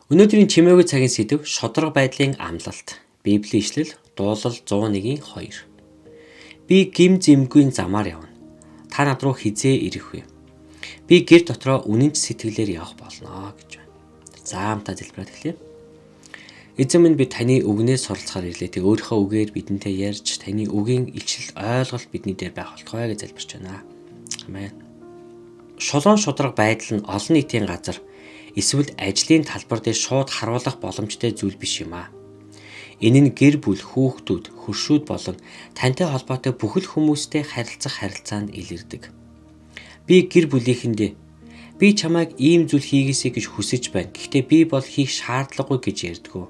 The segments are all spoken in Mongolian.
Өнөөдрийн чимээгүй цагийн сэдэв шодрог байдлын амлалт. Библийн ишлэл дуулал 101-ийн 2. Би гим зэмгүй замаар явна. Та над руу хизээ ирэх вэ? Би гэр дотроо үнэнч сэтгэлээр явах болно гэж байна. За хамтаа залбираад эхлэе. Эзэн минь би таны үгнээс суралцахаар ирлээ. Тэг өөрийнхөө үгээр бидэнтэй ярьж таны үгийн илчил ойлголт бидний дээр байх болтугай гэж залбирч байна. Амен. Шулуун шудраг байдал нь олон нийтийн газар эсвэл ажлын талбар дээр шууд харуулах боломжтой зүйл биш юм аа. Энэ нь гэр бүл, хүүхдүүд, хөршүүд болон тантай холбоотой бүхэл хүмүүстэй харилцах харилцаанд илэрдэг. Би гэр бүлийнхэндээ би чамайг ийм зүйл хийгээсэй гэж хүсэж байна. Гэхдээ би бол хийх шаардлагагүй гэж ярьдгөө.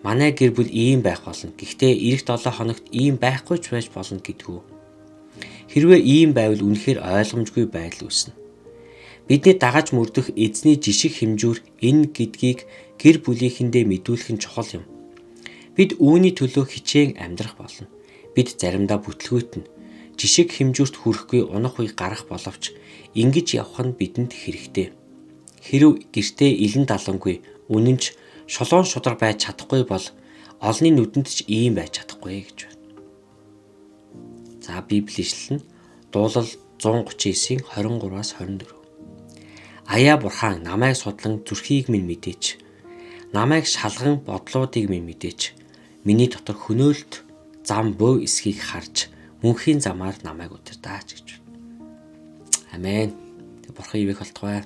Манай гэр бүл ийм байх болно. Гэхдээ эх 7 хоногт ийм байхгүй ч байж болно гэдгүү. Хэрвээ ийм байвал үнэхээр ойлгомжгүй байдал үүснэ. Бидний дагаж мөрдөх эзний жишг хэмжүүр энэ гэдгийг гэр бүлийнхэндээ мэдүүлэх нь чухал юм. Бид үүний төлөө хичээн амьдрах болно. Бид заримдаа бүтлгүүтэн жишг хэмжүүрт хүрэхгүй унах үе гарах боловч ингэж явах нь бидэнд хэрэгтэй. Хэрв гэртээ илэн далангүй үнэнч шулуун шудраг байж чадахгүй бол олны нүдэнд ч ийм байж чадахгүй гэж байна. За Библийн ишлэл нь дуулал 139-ийн 23-аас 24. Аяа бурхан намайг судлан зүрхийг минь мэдээч. Намайг шалган бодлуудыг минь мэдээч. Миний дотор хөнөөлт зам бөө эсхийг харж мөнхийн замаар намайг удирдаач гэж. Амен. Бурхан ивэх болтугай.